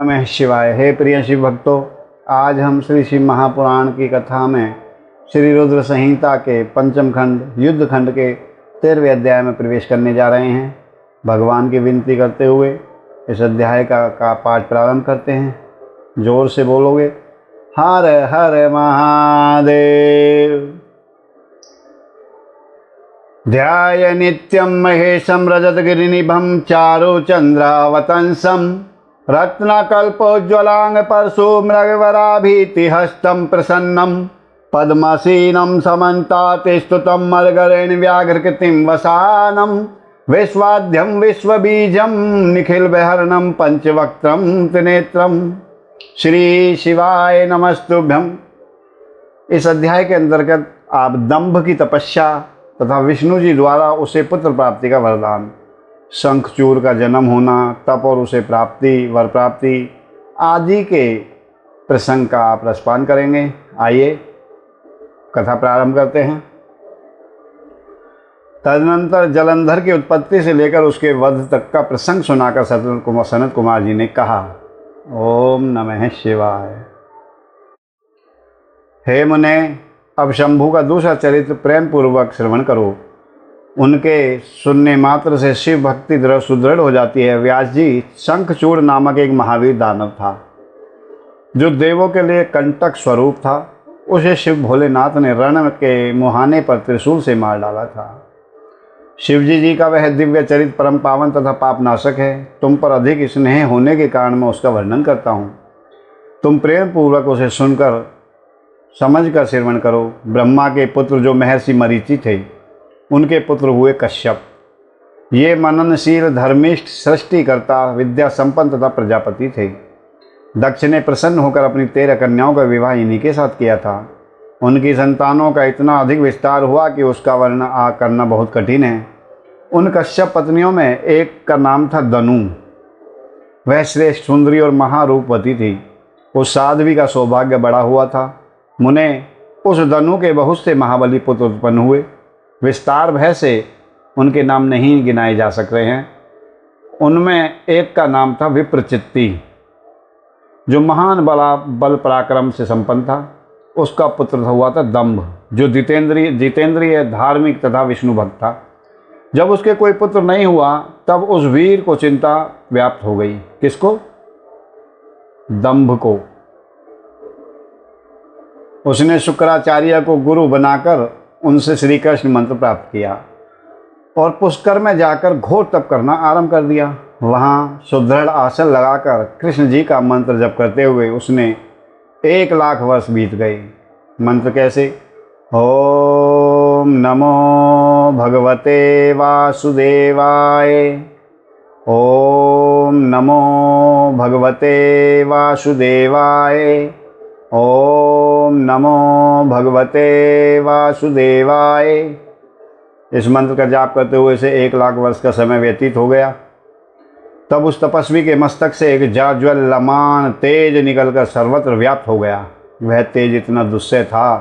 नमः शिवाय। हे प्रिय शिव भक्तों, आज हम श्री शिव महापुराण की कथा में श्री रुद्र संहिता के पंचम खंड युद्ध खंड के 13वें अध्याय में प्रवेश करने जा रहे हैं। भगवान की विनती करते हुए इस अध्याय का पाठ प्रारंभ करते हैं। जोर से बोलोगे, हर हर महादेव। ध्याय नित्यं महेशं रजतगिरिनिभं चारुचन्द्रावतंसं रत्नकल्पोज्ज्वलांग परशु मृगवराभीतिहस्तं प्रसन्नं पद्मसीनं समन्तात् स्तुतं मर्गरेण व्याघ्रकृतिं वसानं विश्वाद्यं विश्वबीजं निखिलविहरणं पंचवक्त्रं त्रिनेत्रं। श्री शिवाय नमस्तुभ्यं। इस अध्याय के अंतर्गत आप दंभ की तपस्या तथा विष्णु जी द्वारा उसे पुत्र प्राप्ति का वरदान, शंखचूड़ का जन्म होना, तप और उसे प्राप्ति, वर प्राप्ति आदि के प्रसंग का आप रसपान करेंगे। आइए कथा प्रारंभ करते हैं। तदनंतर जलंधर की उत्पत्ति से लेकर उसके वध तक का प्रसंग सुनाकर सनत कुमार जी ने कहा, ओम नमः शिवाय। हे मुने, अब शंभु का दूसरा चरित्र प्रेम पूर्वक श्रवण करो। उनके सुनने मात्र से शिव भक्ति सुदृढ़ हो जाती है। व्यास जी, शंखचूड़ नामक एक महावीर दानव था जो देवों के लिए कंटक स्वरूप था। उसे शिव भोलेनाथ ने रण के मुहाने पर त्रिशूल से मार डाला था। शिवजी जी का वह दिव्य चरित्र परम पावन तथा पापनाशक है। तुम पर अधिक स्नेह होने के कारण मैं उसका वर्णन करता हूँ। तुम प्रेम पूर्वक उसे सुनकर समझकर श्रवण करो। ब्रह्मा के पुत्र जो महर्षि मरीचि थे, उनके पुत्र हुए कश्यप। ये मननशील, धर्मिष्ठ, सृष्टिकर्ता, विद्या संपन्न तथा प्रजापति थे। दक्ष ने प्रसन्न होकर अपनी 13 कन्याओं का विवाह इन्हीं के साथ किया था। उनकी संतानों का इतना अधिक विस्तार हुआ कि उसका वर्णन करना बहुत कठिन है। उन कश्यप पत्नियों में एक का नाम था दनु। वह श्रेष्ठ, सुंदरी और महारूपवती थी। उस साध्वी का सौभाग्य बड़ा हुआ था। मुने, उस दनु के बहुत से महाबली पुत्र उत्पन्न हुए। विस्तार भय से उनके नाम नहीं गिनाए जा सक रहे हैं। उनमें एक का नाम था विप्रचित्ति, जो महान बल पराक्रम से संपन्न था। उसका पुत्र हुआ था दंभ, जो जितेंद्रिय, धार्मिक तथा विष्णु भक्त था। जब उसके कोई पुत्र नहीं हुआ, तब उस वीर को चिंता व्याप्त हो गई। किसको? दंभ को। उसने शुक्राचार्य को गुरु बनाकर उनसे श्री कृष्ण मंत्र प्राप्त किया और पुष्कर में जाकर घोर तप करना आरंभ कर दिया। वहाँ सुदृढ़ आसन लगाकर कृष्ण जी का मंत्र जप करते हुए उसने 1,00,000 वर्ष बीत गए। मंत्र कैसे? ओम नमो भगवते वासुदेवाय, ओम नमो भगवते वासुदेवाय, ओम नमो भगवते वासुदेवाय। इस मंत्र का जाप करते हुए से 1,00,000 वर्ष का समय व्यतीत हो गया। तब उस तपस्वी के मस्तक से एक जाज्वल्यमान तेज निकलकर सर्वत्र व्याप्त हो गया। वह तेज इतना दुस्सह था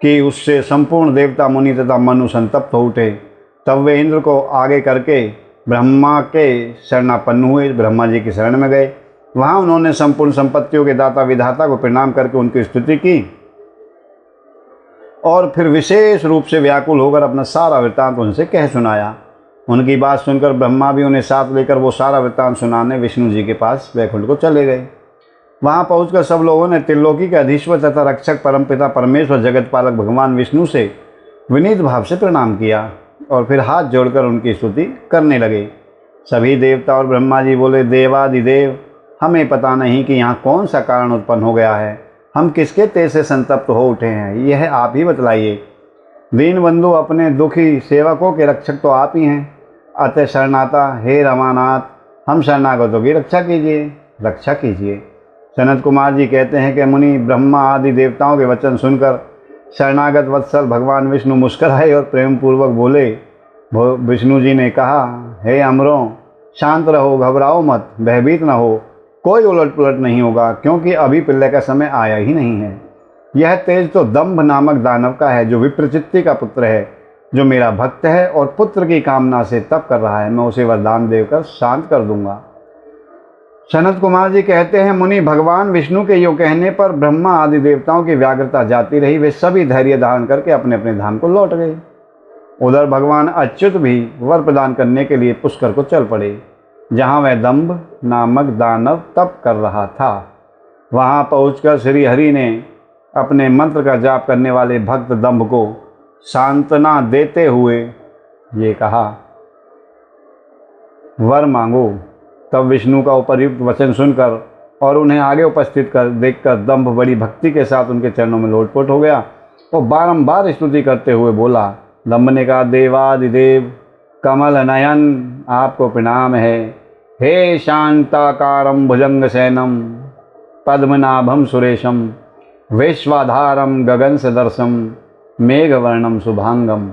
कि उससे संपूर्ण देवता, मुनि तथा मनु संतप्त हो उठे। तब वे इंद्र को आगे करके ब्रह्मा के शरणापन्न हुए, ब्रह्मा जी की शरण में गए। वहाँ उन्होंने संपूर्ण संपत्तियों के दाता विधाता को प्रणाम करके उनकी स्तुति की और फिर विशेष रूप से व्याकुल होकर अपना सारा वृत्तांत उनसे कह सुनाया। उनकी बात सुनकर ब्रह्मा भी उन्हें साथ लेकर वो सारा वृत्तांत सुनाने विष्णु जी के पास वैकुंठ को चले गए। वहाँ पहुंचकर सब लोगों ने त्रिलोकी के अधीश्वर तथा रक्षक परमपिता परमेश्वर जगत पालक भगवान विष्णु से विनीत भाव से प्रणाम किया और फिर हाथ जोड़कर उनकी स्तुति करने लगे। सभी देवता और ब्रह्मा जी बोले, देवादिदेव, हमें पता नहीं कि यहाँ कौन सा कारण उत्पन्न हो गया है। हम किसके तेज से संतप्त हो उठे हैं, यह आप ही बतलाइए। दीन बंधु, अपने दुखी सेवकों के रक्षक तो आप ही हैं। अतः शरणाता हे रमानाथ, हम शरणागतों की रक्षा कीजिए, रक्षा कीजिए। सनत कुमार जी कहते हैं कि मुनि ब्रह्मा आदि देवताओं के वचन सुनकर शरणागत वत्सल भगवान विष्णु मुस्कुराए और प्रेम पूर्वक बोले। विष्णु जी ने कहा, हे अमरों, शांत रहो, घबराओ मत, भयभीत न हो। कोई उलट पुलट नहीं होगा, क्योंकि अभी प्रलय का समय आया ही नहीं है। यह तेज तो दंभ नामक दानव का है, जो विप्रचित्ति का पुत्र है, जो मेरा भक्त है और पुत्र की कामना से तप कर रहा है। मैं उसे वरदान देकर शांत कर दूंगा। सनत कुमार जी कहते हैं, मुनि भगवान विष्णु के यो कहने पर ब्रह्मा आदि देवताओं की व्याग्रता जाती रही। वे सभी धैर्य धारण करके अपने अपने धाम को लौट गए। उधर भगवान अच्युत भी वर प्रदान करने के लिए पुष्कर को चल पड़े, जहाँ वह दंभ नामक दानव तप कर रहा था। वहाँ पहुंचकर श्री हरि ने अपने मंत्र का जाप करने वाले भक्त दंभ को सांत्वना देते हुए ये कहा, वर मांगो। तब विष्णु का उपर्युक्त वचन सुनकर और उन्हें आगे उपस्थित कर देखकर दंभ बड़ी भक्ति के साथ उनके चरणों में लोटपोट हो गया और बारंबार स्तुति करते हुए बोला। दंभ ने कहा, देवादिदेव कमल नयन आपको प्रणाम है। हे शांताकारम भुजंग सैनम पद्मनाभम सुरेशम विश्वाधारम गगन सदर्शम मेघवर्णम शुभांगम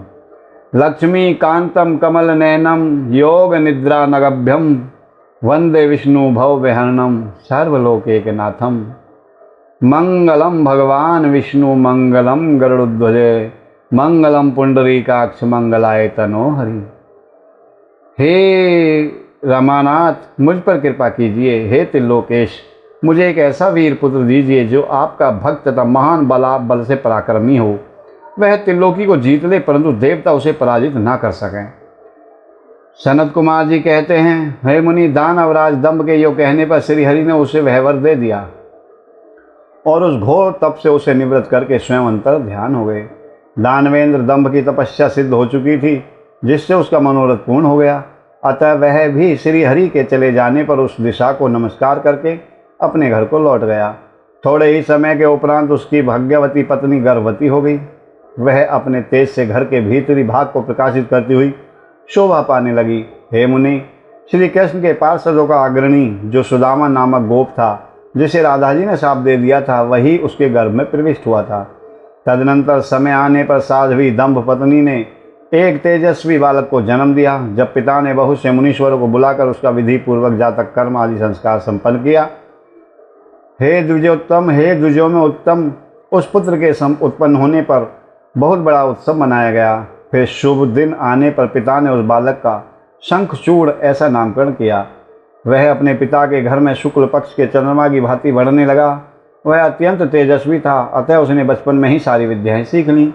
लक्ष्मी कांतम कमल नयनम योग निद्रा नगभ्यम वंदे विष्णु भव विहरणम सर्वलोकैकनाथम मंगलम भगवान विष्णु मंगलम गरुड़ध्वजे मंगलम पुंडरीकाक्ष मंगलाय तनो हरि। हे रमानाथ, मुझ पर कृपा कीजिए। हे त्रिलोकेश, मुझे एक ऐसा वीर पुत्र दीजिए जो आपका भक्त तथा महान बल से पराक्रमी हो। वह त्रिलोकी को जीत ले परंतु देवता उसे पराजित ना कर सकें। सनत कुमार जी कहते हैं, हे मुनि, दानवराज दंभ के यो कहने पर श्री हरि ने उसे वह वर दे दिया और उस घोर तप से उसे निवृत्त करके स्वयं अंतर ध्यान हो गए। दानवेंद्र दंभ की तपस्या सिद्ध हो चुकी थी, जिससे उसका मनोरथ पूर्ण हो गया। अतः वह भी श्री हरि के चले जाने पर उस दिशा को नमस्कार करके अपने घर को लौट गया। थोड़े ही समय के उपरांत उसकी भाग्यवती पत्नी गर्भवती हो गई। वह अपने तेज से घर के भीतरी भाग को प्रकाशित करती हुई शोभा पाने लगी। हे मुनि, श्री कृष्ण के पार्षदों का अग्रणी जो सुदामा नामक गोप था, जिसे राधा जी ने शाप दे दिया था, वही उसके गर्भ में प्रविष्ट हुआ था। तदनंतर समय आने पर साध्वी दंभ पत्नी ने एक तेजस्वी बालक को जन्म दिया। जब पिता ने बहुत से मुनीश्वरों को बुलाकर उसका विधि पूर्वक जातक कर्म आदि संस्कार संपन्न किया, हे द्विजोत्तम, हे द्विजों में उत्तम, उस पुत्र के उत्पन्न होने पर बहुत बड़ा उत्सव मनाया गया। फिर शुभ दिन आने पर पिता ने उस बालक का शंखचूड़ ऐसा नामकरण किया। वह अपने पिता के घर में शुक्ल पक्ष के चंद्रमा की भांति बढ़ने लगा। वह अत्यंत तेजस्वी था, अतः उसने बचपन में ही सारी विद्याएं सीख लीं।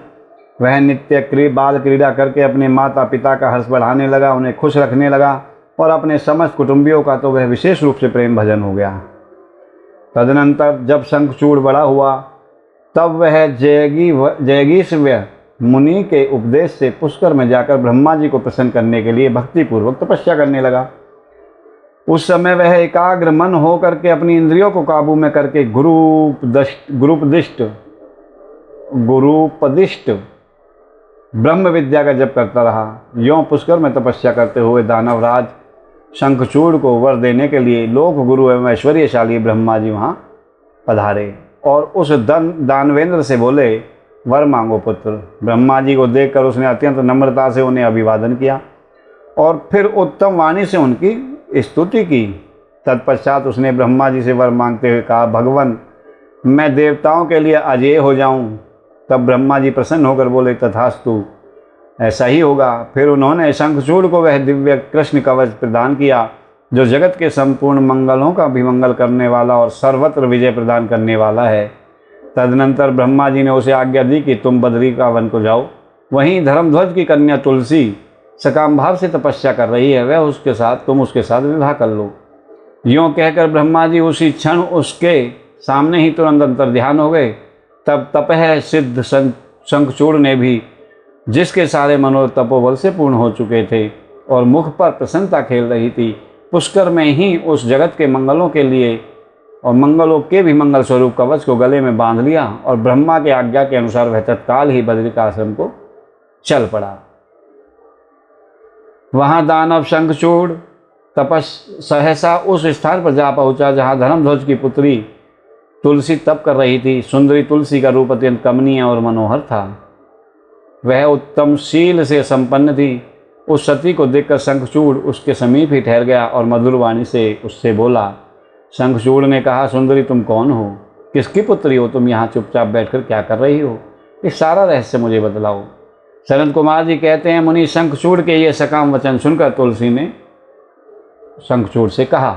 वह नित्य बाल क्रीड़ा करके अपने माता पिता का हर्ष बढ़ाने लगा, उन्हें खुश रखने लगा और अपने समस्त कुटुंबियों का तो वह विशेष रूप से प्रेम भजन हो गया। तदनंतर जब शंखचूड़ बड़ा हुआ, तब वह जयगीश्व्य मुनि के उपदेश से पुष्कर में जाकर ब्रह्मा जी को प्रसन्न करने के लिए भक्तिपूर्वक तपस्या करने लगा। उस समय वह एकाग्र मन हो करके अपनी इंद्रियों को काबू में करके गुरुपदिष्ट ब्रह्म विद्या का जप करता रहा। यों पुष्कर में तपस्या करते हुए दानवराज शंखचूड़ को वर देने के लिए लोक गुरु एवं ऐश्वर्यशाली ब्रह्मा जी वहाँ पधारे और उस दानवेंद्र से बोले, वर मांगो पुत्र। ब्रह्मा जी को देखकर उसने अत्यंत नम्रता से उन्हें अभिवादन किया और फिर उत्तम वाणी से उनकी स्तुति की। तत्पश्चात उसने ब्रह्मा जी से वर मांगते हुए कहा, भगवान, मैं देवताओं के लिए अजेय हो जाऊं। तब ब्रह्मा जी प्रसन्न होकर बोले, तथास्तु, ऐसा ही होगा। फिर उन्होंने शंखचूड़ को वह दिव्य कृष्ण कवच प्रदान किया जो जगत के संपूर्ण मंगलों का भी मंगल करने वाला और सर्वत्र विजय प्रदान करने वाला है। तदनंतर ब्रह्मा जी ने उसे आज्ञा दी कि तुम बद्री का वन को जाओ। वहीं धर्मध्वज की कन्या तुलसी सकाम भाव से तपस्या कर रही है, तुम उसके साथ विवाह कर लो। यों कहकर ब्रह्मा जी उसी क्षण उसके सामने ही तुरंत अंतर्ध्यान हो गए। तब तपह सिद्ध शंखचूड़ ने भी, जिसके सारे मनोरथ तपोबल से पूर्ण हो चुके थे और मुख पर प्रसन्नता खेल रही थी, पुष्कर में ही उस जगत के मंगलों के लिए और मंगलों के भी मंगल स्वरूप कवच को गले में बांध लिया और ब्रह्मा के आज्ञा के अनुसार वह तत्काल ही बद्रिकाश्रम को चल पड़ा। वहाँ दानव शंखचूड़ सहसा उस स्थान पर जा पहुँचा जहाँ धर्मध्वज की पुत्री तुलसी तप कर रही थी। सुंदरी तुलसी का रूप अत्यंत कमनीय और मनोहर था। वह उत्तम शील से संपन्न थी। उस सती को देखकर शंखचूड़ उसके समीप ही ठहर गया और मधुर वाणी से उससे बोला। शंखचूड़ ने कहा, सुंदरी, तुम कौन हो? किसकी पुत्री हो? तुम यहाँ चुपचाप बैठकर क्या कर रही हो? इस सारा रहस्य मुझे बतलाओ। सनत कुमार जी कहते हैं, मुनि, शंखचूड़ के ये सकाम वचन सुनकर तुलसी ने शंखचूड़ से कहा,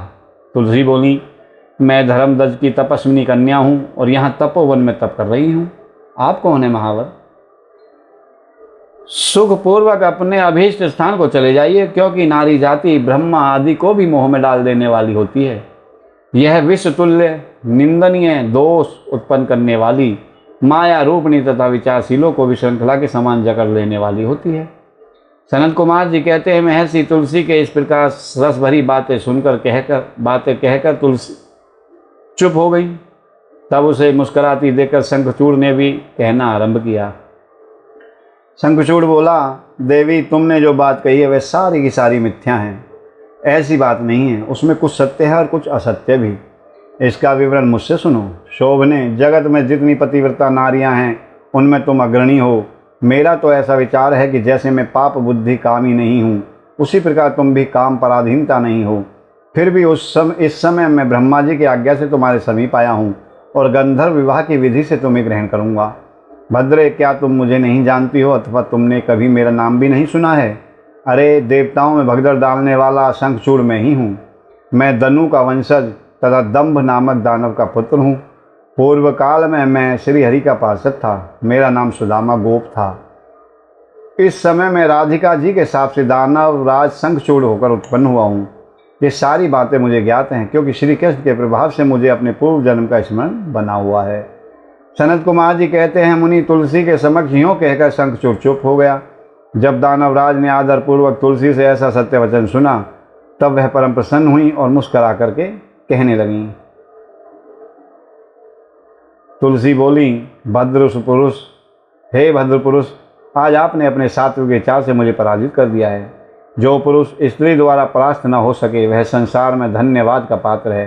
तुलसी बोली, मैं धर्मध्वज की तपस्विनी कन्या हूँ और यहाँ तपोवन में तप कर रही हूँ। आप कौन है महावर? सुखपूर्वक अपने अभीष्ट स्थान को चले जाइए, क्योंकि नारी जाति ब्रह्मा आदि को भी मोह में डाल देने वाली होती है। यह विश्व तुल्य निंदनीय दोष उत्पन्न करने वाली माया रूपणी तथा विचारशीलों को भी श्रृंखला के समान जकड़ लेने वाली होती है। सनत कुमार जी कहते हैं, महर्षि तुलसी के इस प्रकार रस भरी बातें सुनकर कहकर तुलसी चुप हो गई। तब उसे मुस्कुराती देखकर शंखचूड़ ने भी कहना आरंभ किया। शंखचूड़ बोला, देवी तुमने जो बात कही है वह सारी की सारी मिथ्या है। ऐसी बात नहीं है, उसमें कुछ सत्य है और कुछ असत्य भी। इसका विवरण मुझसे सुनो। शोभने, जगत में जितनी पतिव्रता नारियां हैं उनमें तुम अग्रणी हो। मेरा तो ऐसा विचार है कि जैसे मैं पाप बुद्धि कामी नहीं हूँ, उसी प्रकार तुम भी काम पराधीनता नहीं हो। फिर भी इस समय मैं ब्रह्मा जी की आज्ञा से तुम्हारे समीप आया हूँ और गंधर्व विवाह की विधि से तुम्हें ग्रहण करूँगा। भद्रे, क्या तुम मुझे नहीं जानती हो अथवा तुमने कभी मेरा नाम भी नहीं सुना है? अरे, देवताओं में भगदड़ डालने वाला शंखचूड़ मैं ही हूँ। मैं दनु का वंशज तथा दंभ नामक दानव का पुत्र हूँ। पूर्व काल में मैं श्री हरि का पार्षद था। मेरा नाम सुदामा गोप था। इस समय मैं राधिका जी के हिसाब से दानव राज शंखचूड़ होकर उत्पन्न हुआ हूँ। ये सारी बातें मुझे ज्ञात हैं, क्योंकि श्री कृष्ण के प्रभाव से मुझे अपने पूर्व जन्म का स्मरण बना हुआ है। सनत कुमार जी कहते हैं, मुनि तुलसी के समक्ष यूँ कहकर शंखचूड़ चुप हो गया। जब दानवराज ने आदरपूर्वक तुलसी से ऐसा सत्य वचन सुना, तब वह परम प्रसन्न हुई और मुस्करा करके कहने लगी। तुलसी बोली, भद्र पुरुष, हे भद्र पुरुष, आज आपने अपने सात्विक विचार से मुझे पराजित कर दिया है। जो पुरुष स्त्री द्वारा परास्त न हो सके वह संसार में धन्यवाद का पात्र है,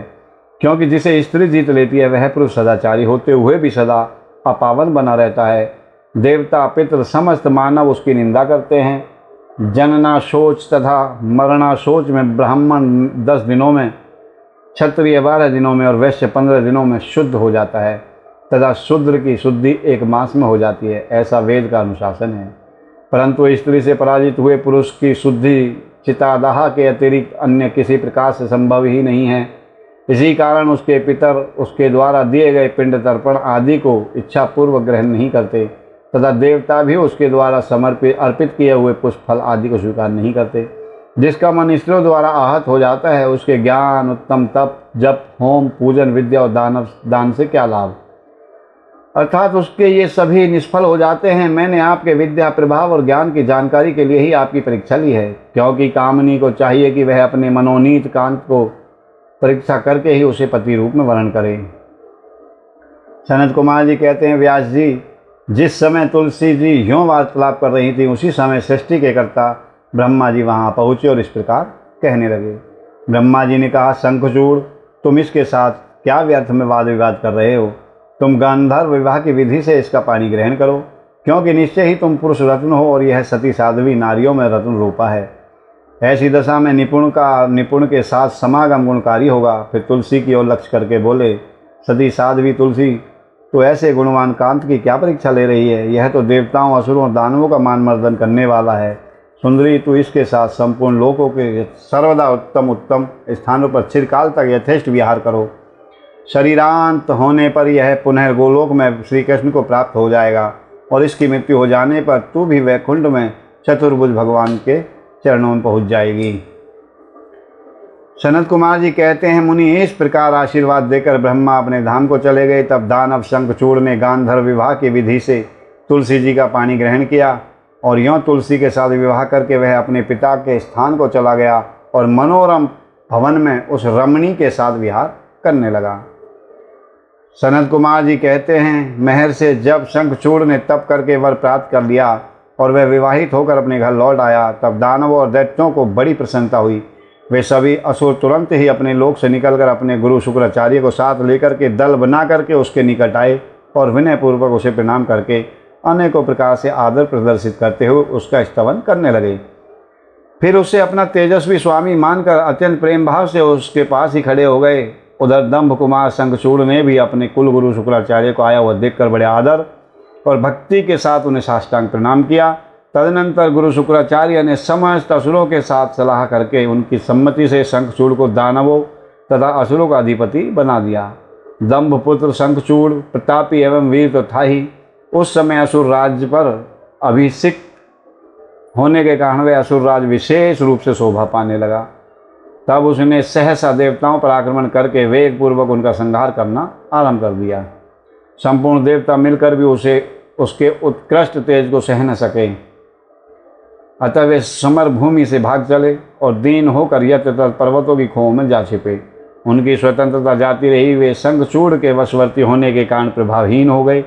क्योंकि जिसे स्त्री जीत लेती है वह पुरुष सदाचारी होते हुए भी सदा अपावन बना रहता है। देवता पितृ समस्त मानव उसकी निंदा करते हैं। जनना शोच तथा मरना शोच में ब्राह्मण 10 दिनों में, क्षत्रिय 12 दिनों में और वैश्य 15 दिनों में शुद्ध हो जाता है तथा शूद्र की शुद्धि 1 मास में हो जाती है। ऐसा वेद का अनुशासन है। परंतु स्त्री से पराजित हुए पुरुष की शुद्धि चितादाह के अतिरिक्त अन्य किसी प्रकार से संभव ही नहीं है। इसी कारण उसके पितर उसके द्वारा दिए गए पिंड तर्पण आदि को इच्छापूर्वक ग्रहण नहीं करते तथा देवता भी उसके द्वारा अर्पित किए हुए पुष्प फल आदि को स्वीकार नहीं करते। जिसका मन स्त्रियों द्वारा आहत हो जाता है, उसके ज्ञान, उत्तम तप, जप, होम, पूजन, विद्या और दान से क्या लाभ, अर्थात उसके ये सभी निष्फल हो जाते हैं। मैंने आपके विद्या, प्रभाव और ज्ञान की जानकारी के लिए ही आपकी परीक्षा ली है, क्योंकि कामनी को चाहिए कि वह अपने मनोनीत कांत को परीक्षा करके ही उसे पति रूप में वर्ण करे। सनत कुमार जी कहते हैं, व्यास जी, जिस समय तुलसी जी यूँ वार्तालाप कर रही थी, उसी समय सृष्टि के कर्ता ब्रह्मा जी वहाँ पहुँचे और इस प्रकार कहने लगे। ब्रह्मा जी ने कहा, शंखचूड़, तुम इसके साथ क्या व्यर्थ में वाद विवाद कर रहे हो? तुम गंधर्व विवाह की विधि से इसका पानी ग्रहण करो, क्योंकि निश्चय ही तुम पुरुष रत्न हो और यह सती साध्वी नारियों में रत्न रूपा है। ऐसी दशा में निपुण के साथ समागम गुणकारी होगा। फिर तुलसी की ओर लक्ष्य करके बोले, सती साध्वी तुलसी, तो ऐसे गुणवान कांत की क्या परीक्षा ले रही है? यह तो देवताओं, असुरों और दानवों का मान मर्दन करने वाला है। सुंदरी, तू इसके साथ संपूर्ण लोकों के सर्वदा उत्तम स्थानों पर चिरकाल तक यथेष्ट विहार करो। शरीरांत होने पर यह पुनः गोलोक में श्री कृष्ण को प्राप्त हो जाएगा और इसकी मृत्यु हो जाने पर तू भी वैकुंठ में चतुर्भुज भगवान के चरणों में पहुँच जाएगी। सनत कुमार जी कहते हैं, मुनि इस प्रकार आशीर्वाद देकर ब्रह्मा अपने धाम को चले गए। तब दानव शंखचूड़ ने गांधर्व विवाह की विधि से तुलसी जी का पानी ग्रहण किया और यों तुलसी के साथ विवाह करके वह अपने पिता के स्थान को चला गया और मनोरम भवन में उस रमणी के साथ विहार करने लगा। सनत कुमार जी कहते हैं, महर से जब शंखचूड़ ने तप करके वर प्राप्त कर लिया और वह विवाहित होकर अपने घर लौट आया, तब दानवों और दैत्यों को बड़ी प्रसन्नता हुई। वे सभी असुर तुरंत ही अपने लोक से निकलकर अपने गुरु शुक्राचार्य को साथ लेकर के दल बना करके उसके निकट आए और विनयपूर्वक उसे प्रणाम करके अनेकों प्रकार से आदर प्रदर्शित करते हुए उसका स्तवन करने लगे। फिर उसे अपना तेजस्वी स्वामी मानकर अत्यंत प्रेम भाव से उसके पास ही खड़े हो गए। उधर दंभ कुमार शंखचूड़ ने भी अपने कुल गुरु शुक्राचार्य को आया हुआ देखकर बड़े आदर और भक्ति के साथ उन्हें साष्टांग प्रणाम किया। तदनंतर गुरु शुक्राचार्य ने समस्त असुरों के साथ सलाह करके उनकी सम्मति से शंखचूड़ को दानवों तथा असुरों का अधिपति बना दिया। दंभ पुत्र शंखचूड़ प्रतापी एवं वीर तो था ही। उस समय असुर राज्य पर अभिषिक्त होने के कारण वह असुर राज विशेष रूप से शोभा पाने लगा। तब उसने सहसा देवताओं पर आक्रमण करके वेग पूर्वक उनका संहार करना आरंभ कर दिया। संपूर्ण देवता मिलकर भी उसके उत्कृष्ट तेज को सह न सके, अतः वे समर भूमि से भाग चले और दीन होकर यत्र पर्वतों की खोह में जा छिपे। उनकी स्वतंत्रता जाती रही, वे शंखचूड़ के वशवर्ती होने के कारण प्रभावहीन हो गए।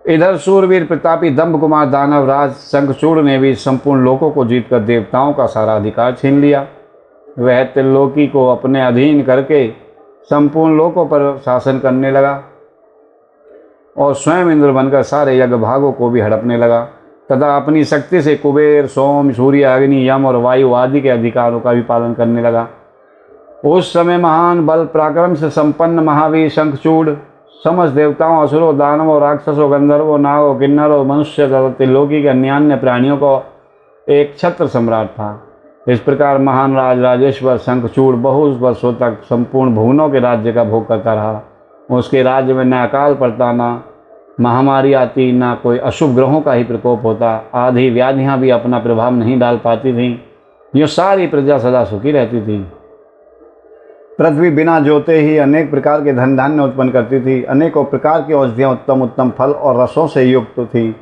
इधर सूरवीर प्रतापी दंभ कुमार दानवराज शंखचूड़ ने भी संपूर्ण लोकों को जीतकर देवताओं का सारा अधिकार छीन लिया। वह त्रिलोकी को अपने अधीन करके संपूर्ण लोकों पर शासन करने लगा और स्वयं इंद्र बनकर सारे यज्ञ भागों को भी हड़पने लगा तथा अपनी शक्ति से कुबेर, सोम, सूर्य, अग्नि, यम और वायु आदि के अधिकारों का भी पालन करने लगा। उस समय महान बल पराक्रम से संपन्न महावीर शंखचूड़ समस्त देवताओं, असुरों, दानवों, राक्षसों, गंधर्वों, नागों, किन्नरों, मनुष्य तथा त्रिलोकी के अन्य प्राणियों को एक छत्र सम्राट था। इस प्रकार महान राजेश्वर शंखचूड़ बहुत वर्षों तक संपूर्ण भुवनों के राज्य का भोग करता रहा। उसके राज्य में न अकाल पड़ता, न महामारी आती, न कोई अशुभ ग्रहों का ही प्रकोप होता। आधी व्याधियां भी अपना प्रभाव नहीं डाल पाती थीं। यो सारी प्रजा सदा सुखी रहती थी। पृथ्वी बिना जोते ही अनेक प्रकार के धन धान्य उत्पन्न करती थी। अनेकों प्रकार की औषधियाँ उत्तम उत्तम फल और रसों से युक्त थी।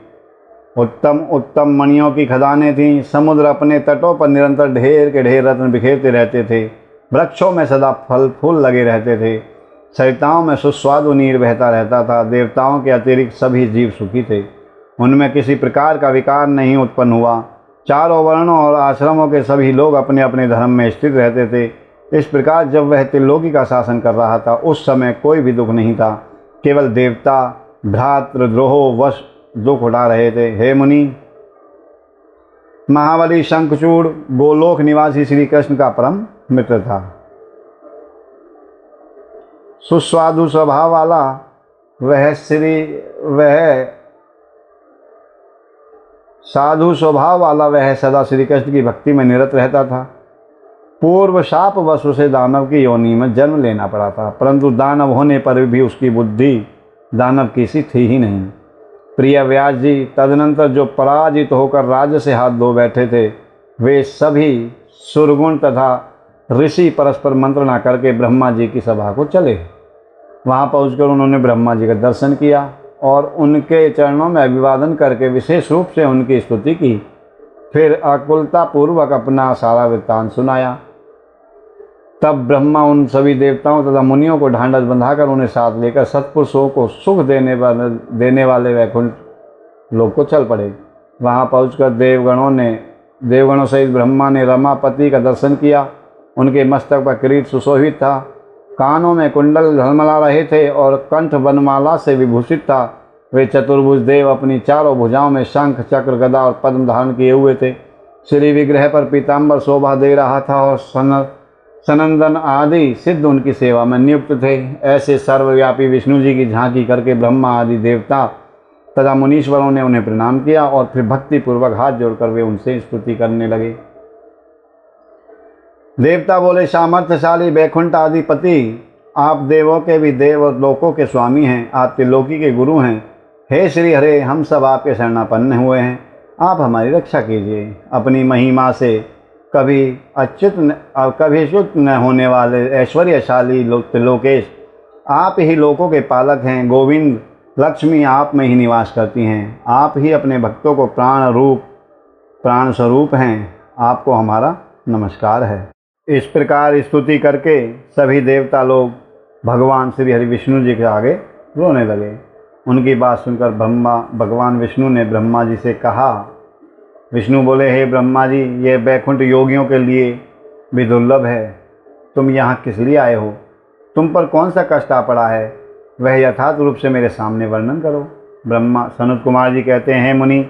उत्तम उत्तम मणियों की खदानें थीं। समुद्र अपने तटों पर निरंतर ढेर के ढेर रत्न बिखेरते रहते थे। वृक्षों में सदा फल फूल लगे रहते थे। सरिताओं में सुस्वादु नीर बहता रहता था। देवताओं के अतिरिक्त सभी जीव सुखी थे। उनमें किसी प्रकार का विकार नहीं उत्पन्न हुआ। चारों वर्णों और आश्रमों के सभी लोग अपने अपने धर्म में स्थित रहते थे। इस प्रकार जब वह त्रिलोकी का शासन कर रहा था, उस समय कोई भी दुख नहीं था। केवल देवता भ्रातृद्रोह वश दुख उठा रहे थे। हे मुनि, महाबली शंखचूड़ गोलोक निवासी श्री कृष्ण का परम मित्र था। सुस्वादु स्वभाव वाला वह साधु स्वभाव वाला वह सदा श्री कृष्ण की भक्ति में निरत रहता था। पूर्व शाप वश उसे दानव की योनि में जन्म लेना पड़ा था, परंतु दानव होने पर भी उसकी बुद्धि दानव की सी थी ही नहीं। प्रिय व्यास जी, तदनंतर जो पराजित होकर राज्य से हाथ धो बैठे थे, वे सभी सुरगुण तथा ऋषि परस्पर मंत्रणा करके ब्रह्मा जी की सभा को चले। वहाँ पहुँचकर उन्होंने ब्रह्मा जी का दर्शन किया और उनके चरणों में अभिवादन करके विशेष रूप से उनकी स्तुति की। फिर आकुलता पूर्वक अपना सारा वृत्तांत सुनाया। तब ब्रह्मा उन सभी देवताओं तथा मुनियों को ढांढस बंधाकर उन्हें साथ लेकर सत्पुरुषों को सुख देने वाले वैकुंठ लोक को चल पड़े। वहाँ पहुंचकर देवगणों सहित ब्रह्मा ने रमापति का दर्शन किया। उनके मस्तक पर किरीट सुशोभित था, कानों में कुंडल झलमला रहे थे और कंठ वनमाला से विभूषित था। वे चतुर्भुज देव अपनी चारों भुजाओं में शंख, चक्र, गदा और पद्म धारण किए हुए थे। श्री विग्रह पर पीताम्बर शोभा दे रहा था और सनंदन आदि सिद्ध उनकी सेवा में नियुक्त थे। ऐसे सर्वव्यापी विष्णु जी की झांकी करके ब्रह्मा आदि देवता तथा मुनीश्वरों ने उन्हें प्रणाम किया और फिर भक्ति पूर्वक हाथ जोड़कर वे उनसे स्तुति करने लगे। देवता बोले, सामर्थ्यशाली वैकुंठ आदिपति, आप देवों के भी देव और लोकों के स्वामी हैं। आप त्रिलोकी के गुरु हैं। हे श्री हरे, हम सब आपके शरणापन्न हुए हैं। आप हमारी रक्षा कीजिए। अपनी महिमा से कभी च्युत न होने वाले ऐश्वर्यशाली त्रिलोकेश, आप ही लोकों के पालक हैं। गोविंद, लक्ष्मी आप में ही निवास करती हैं। आप ही अपने भक्तों को प्राण स्वरूप हैं। आपको हमारा नमस्कार है। इस प्रकार स्तुति करके सभी देवता लोग भगवान श्री हरि विष्णु जी के आगे रोने लगे। उनकी बात सुनकर भगवान विष्णु ने ब्रह्मा जी से कहा। विष्णु बोले, हे ब्रह्मा जी, ये वैकुंठ योगियों के लिए भी दुर्लभ है। तुम यहाँ किस लिए आए हो? तुम पर कौन सा कष्ट आ पड़ा है? वह यथार्थ रूप से मेरे सामने वर्णन करो। ब्रह्मा सनत कुमार जी कहते हैं, मुनि,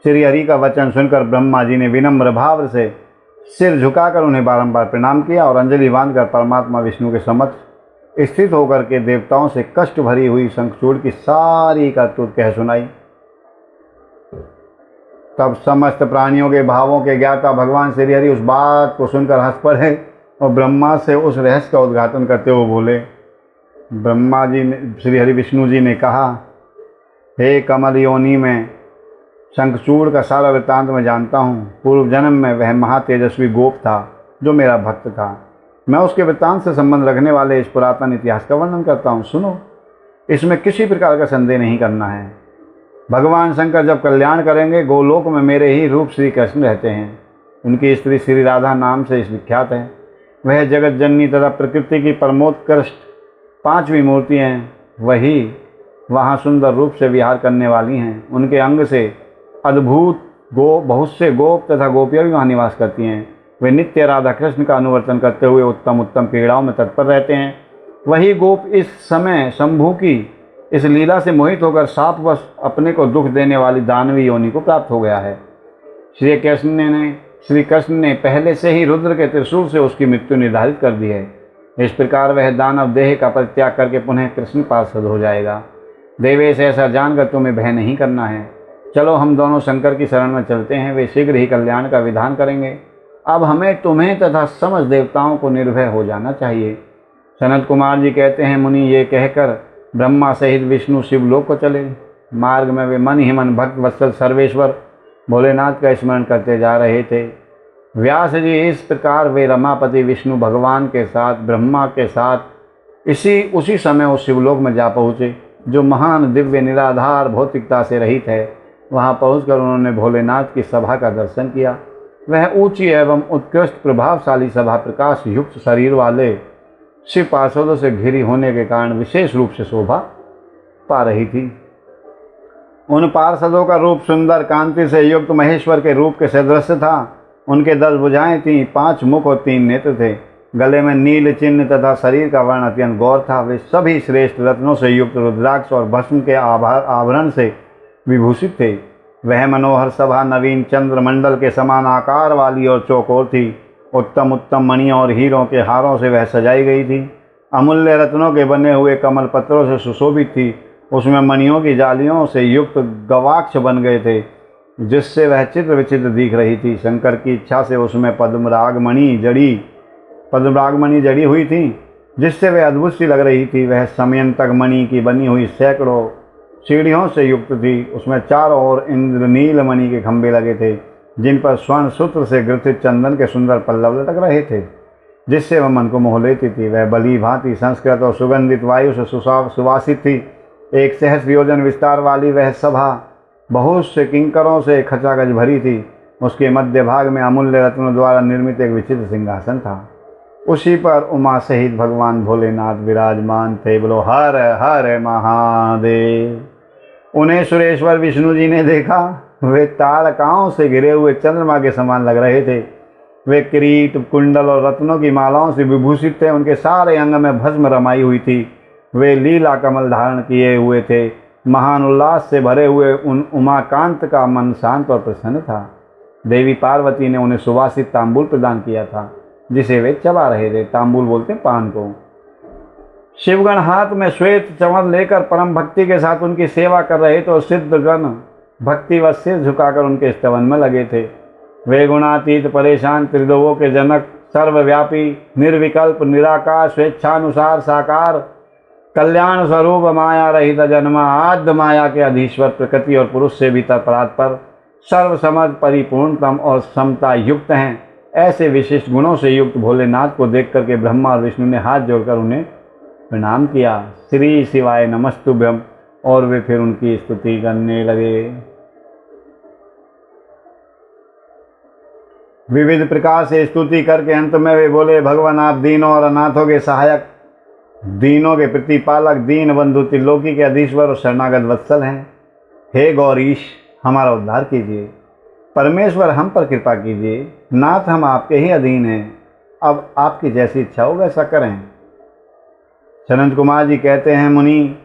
श्री हरि का वचन सुनकर ब्रह्मा जी ने विनम्र भाव से सिर झुकाकर उन्हें बारंबार प्रणाम किया और अंजलि बांधकर परमात्मा विष्णु के समक्ष स्थित होकर के देवताओं से कष्ट भरी हुई शंखचूड़ की सारी करतूत कह सुनाई। तब समस्त प्राणियों के भावों के ज्ञाता भगवान श्री हरि उस बात को सुनकर हंस पड़े और ब्रह्मा से उस रहस्य का उद्घाटन करते हुए बोले। ब्रह्मा जी ने, श्री हरि विष्णु जी ने कहा, हे कमल योनि में शंखचूड़ का सारा वृत्तांत मैं जानता हूँ। पूर्व जन्म में वह महातेजस्वी गोप था जो मेरा भक्त था। मैं उसके वृत्तांत से संबंध रखने वाले इस पुरातन इतिहास का वर्णन करता हूँ, सुनो। इसमें किसी प्रकार का संदेह नहीं करना है। भगवान शंकर जब कल्याण करेंगे, गोलोक में मेरे ही रूप श्री कृष्ण रहते हैं। उनकी स्त्री श्री राधा नाम से इस विख्यात है। वह जगत जननी तथा प्रकृति की परमोत्कृष्ट 5वीं मूर्ति हैं। वही वहाँ सुंदर रूप से विहार करने वाली हैं। उनके अंग से अद्भुत बहुत से गोप तथा गोपियाँ भी वहाँ निवास करती हैं। वे नित्य राधा कृष्ण का अनुवर्तन करते हुए उत्तम उत्तम क्रीड़ाओं में तत्पर रहते हैं। वही गोप इस समय शंभु की इस लीला से मोहित होकर शापवश अपने को दुख देने वाली दानवी योनि को प्राप्त हो गया है। श्री कृष्ण ने पहले से ही रुद्र के त्रिशूल से उसकी मृत्यु निर्धारित कर दी है। इस प्रकार वह दानव देह का परित्याग करके पुनः कृष्ण पार्षद हो जाएगा। देवेश, ऐसा जानकर तुम्हें भय नहीं करना है। चलो हम दोनों शंकर की शरण में चलते हैं। वे शीघ्र ही कल्याण का विधान करेंगे। अब हमें तुम्हें तथा समस्त देवताओं को निर्भय हो जाना चाहिए। सनत कुमार जी कहते हैं, मुनि ये कहकर ब्रह्मा सहित विष्णु शिवलोक को चले। मार्ग में वे मन ही मन भक्त वत्सल सर्वेश्वर भोलेनाथ का स्मरण करते जा रहे थे। व्यास जी, इस प्रकार वे रमापति विष्णु भगवान के साथ ब्रह्मा के साथ उसी समय उस शिवलोक में जा पहुँचे जो महान दिव्य निराधार भौतिकता से रहित है। वहाँ पहुँचकर उन्होंने भोलेनाथ की सभा का दर्शन किया। वह ऊंची एवं उत्कृष्ट प्रभावशाली सभा प्रकाश युक्त शरीर वाले शिव पार्षदों से घिरी होने के कारण विशेष रूप से शोभा पा रही थी। उन पार्षदों का रूप सुंदर कांति से युक्त महेश्वर के रूप के सदृश था। उनके 10 भुजाएं थीं, 5 मुख और 3 नेत्र थे। गले में नील चिन्ह तथा शरीर का वर्ण अत्यंत गौर था। वे सभी श्रेष्ठ रत्नों से युक्त रुद्राक्ष और भस्म के आभरण से विभूषित थे। वह मनोहर सभा नवीन चंद्रमंडल के समान आकार वाली और चौकोर थी। उत्तम उत्तम मणियों और हीरों के हारों से वह सजाई गई थी। अमूल्य रत्नों के बने हुए कमल पत्रों से सुशोभित थी। उसमें मणियों की जालियों से युक्त गवाक्ष बन गए थे, जिससे वह चित्र विचित्र दिख रही थी। शंकर की इच्छा से उसमें पद्मरागमणि जड़ी हुई थी, जिससे वह अद्भुत सी लग रही थी। वह समयंतक मणि की बनी हुई सैकड़ों सीढ़ियों से युक्त थी। उसमें चारों ओर इंद्रनील मणि के खंभे लगे थे, जिन पर स्वर्ण सूत्र से ग्रथित चंदन के सुंदर पल्लव लटक रहे थे, जिससे वह मन को मोह लेती थी। वह भली भांति संस्कृत और सुगंधित वायु से सुवासित थी। 1 सहस्र योजन विस्तार वाली वह सभा बहुत से किंकरों से खचाखच भरी थी। उसके मध्य भाग में अमूल्य रत्नों द्वारा निर्मित एक विचित्र सिंहासन था। उसी पर उमा सहित भगवान भोलेनाथ विराजमान थे। बोलो हर हर महादेव। उन्हें सुरेश्वर विष्णु जी ने देखा। वे तारकाओं से घिरे हुए चंद्रमा के समान लग रहे थे। वे किरीट, कुंडल और रत्नों की मालाओं से विभूषित थे। उनके सारे अंग में भस्म रमाई हुई थी। वे लीला कमल धारण किए हुए थे। महान उल्लास से भरे हुए उन उमाकांत का मन शांत और प्रसन्न था। देवी पार्वती ने उन्हें सुवासित तांबूल प्रदान किया था, जिसे वे चबा रहे थे। तांबूल बोलते पान को। शिवगण हाथ में श्वेत चंवर लेकर परम भक्ति के साथ उनकी सेवा कर रहे थे और सिद्धगण भक्ति व सिर झुकाकर उनके स्तवन में लगे थे। वे गुणातीत परेशान त्रिदेवों के जनक, सर्वव्यापी, निर्विकल्प, निराकार, स्वेच्छानुसार साकार, कल्याण स्वरूप, माया रहित जन्मा, आद्य माया के अधीश्वर, प्रकृति और पुरुष से भी तत्परात्पर, सर्वसमर्थ, परिपूर्णतम और समता युक्त हैं। ऐसे विशिष्ट गुणों से युक्त भोलेनाथ को देख करके ब्रह्मा और विष्णु ने हाथ जोड़कर उन्हें प्रणाम किया। श्री शिवाय नमस्तुभ्यम। और वे फिर उनकी स्तुति करने लगे। विविध प्रकार से स्तुति करके अंत में वे बोले, भगवान आप दीनों और अनाथों के सहायक, दीनों के प्रतिपालक, दीन बंधु, त्रिलोकी के अधीश्वर और शरणागत वत्सल हैं। हे गौरीश, हमारा उद्धार कीजिए। परमेश्वर, हम पर कृपा कीजिए। नाथ, हम आपके ही अधीन हैं। अब आपकी जैसी इच्छा हो वैसा करें। सनत कुमार जी कहते हैं, मुनि,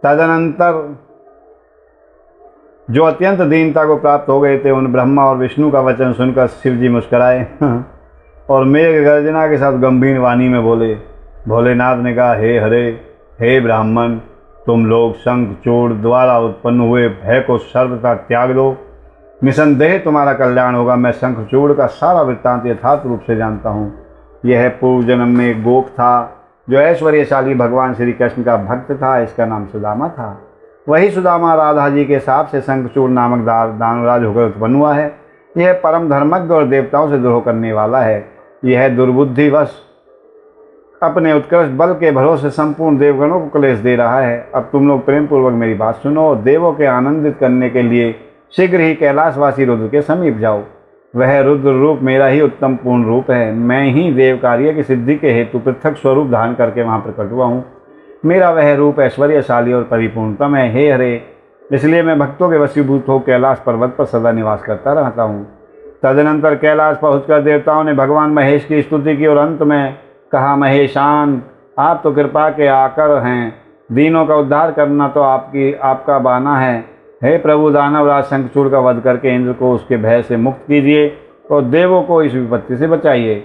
तदनंतर जो अत्यंत दीनता को प्राप्त हो गए थे, उन ब्रह्मा और विष्णु का वचन सुनकर शिव जी मुस्कुराए और मेघ गर्जना के साथ गंभीर वाणी में बोले। भोलेनाथ ने कहा, हे हरे, हे ब्राह्मण, तुम लोग शंखचूड़ द्वारा उत्पन्न हुए भय को सर्वथा त्याग दो। निसंदेह तुम्हारा कल्याण होगा। मैं शंखचूड़ का सारा वृत्तांत यथार्थ रूप से जानता हूँ। यह पूर्व जन्म में गोप था जो ऐश्वर्यशाली भगवान श्री कृष्ण का भक्त था। इसका नाम सुदामा था। वही सुदामा राधा जी के साथ से शंखचूड़ नामक दानवराज होकर उत्पन्न हुआ है। यह परम धर्मज्ञ और देवताओं से द्रोह करने वाला है। यह दुर्बुद्धिवश अपने उत्कृष्ट बल के भरोसे संपूर्ण देवगणों को क्लेश दे रहा है। अब तुम लोग प्रेम पूर्वक मेरी बात सुनो और देवों के आनंदित करने के लिए शीघ्र ही कैलाशवासी रुद्र के समीप जाओ। वह रुद्र रूप मेरा ही उत्तम पूर्ण रूप है। मैं ही देव कार्य की सिद्धि के हेतु पृथक स्वरूप धारण करके वहाँ प्रकट हुआ हूँ। मेरा वह रूप ऐश्वर्यशाली और परिपूर्णतम है। हे हरे, इसलिए मैं भक्तों के वशीभूत हो कैलाश पर्वत पर सदा निवास करता रहता हूँ। तदनंतर कैलाश पहुँचकर देवताओं ने भगवान महेश की स्तुति की और अंत में कहा, महेशान, आप तो कृपा के आकर हैं। दीनों का उद्धार करना तो आपका बाना है। हे प्रभु, दानवराज शंखचूड़ का वध करके इंद्र को उसके भय से मुक्त कीजिए और देवों को इस विपत्ति से बचाइए।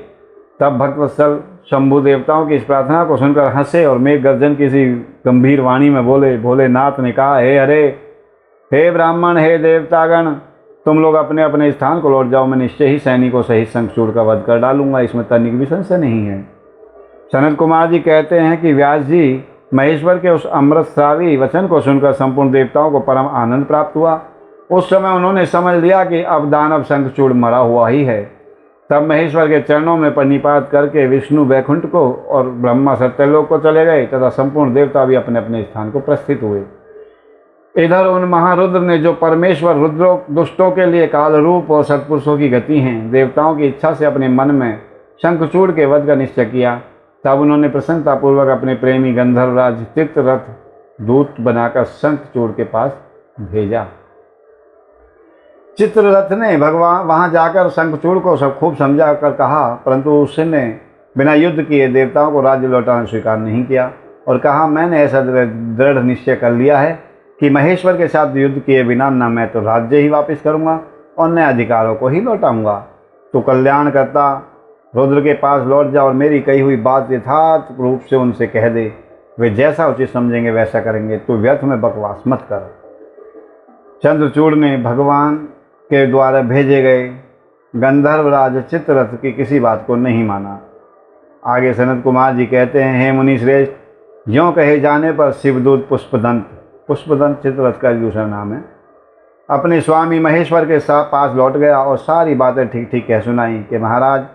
तब भक्तवत्सल शंभु देवताओं की इस प्रार्थना को सुनकर हंसे और मेघ गर्जन किसी गंभीर वाणी में बोले। भोलेनाथ ने कहा, हे हरे, हे ब्राह्मण, हे देवतागण, तुम लोग अपने अपने स्थान को लौट जाओ। मैं निश्चय ही सैनिकों सहित शंखचूड़ का वध कर डालूंगा, इसमें तनिक भी संशय नहीं है। सनत कुमार जी कहते हैं कि व्यास जी महेश्वर के उस अमृतस्रावी वचन को सुनकर संपूर्ण देवताओं को परम आनंद प्राप्त हुआ। उस समय उन्होंने समझ लिया कि अब दानव शंखचूड़ मरा हुआ ही है। तब महेश्वर के चरणों में प्रणिपात करके विष्णु वैकुंठ को और ब्रह्मा सत्यलोक को चले गए तथा संपूर्ण देवता भी अपने अपने स्थान को प्रस्थित हुए। इधर उन महारुद्र ने, जो परमेश्वर रुद्रों दुष्टों के लिए काल रूप और सत्पुरुषों की गति हैं, देवताओं की इच्छा से अपने मन में शंखचूड़ के वध का निश्चय किया। तब उन्होंने प्रसन्नतापूर्वक अपने प्रेमी गंधर्वराज चित्ररथ दूत बनाकर शंखचूड़ के पास भेजा। चित्ररथ ने भगवान वहां जाकर शंखचूड़ को सब खूब समझा कर कहा, परंतु उसने बिना युद्ध किए देवताओं को राज्य लौटाना स्वीकार नहीं किया और कहा, मैंने ऐसा दृढ़ निश्चय कर लिया है कि महेश्वर के साथ युद्ध किए बिना न मैं तो राज्य ही वापस करूँगा और न अधिकारों को ही लौटाऊँगा। तो कल्याण करता रुद्र के पास लौट जा और मेरी कही हुई बात यथार्थ रूप से उनसे कह दे। वे जैसा उचित समझेंगे वैसा करेंगे। तो व्यर्थ में बकवास मत कर। चंद्रचूड़ ने भगवान के द्वारा भेजे गए गंधर्वराज चित्ररथ की किसी बात को नहीं माना। आगे सनत कुमार जी कहते हैं, हे मुनि श्रेष्ठ, यों कहे जाने पर शिवदूत पुष्पदंत चित्ररथ का दूसरा नाम है, अपने स्वामी महेश्वर के पास लौट गया और सारी बातें ठीक ठीक कह सुनाई कि महाराज,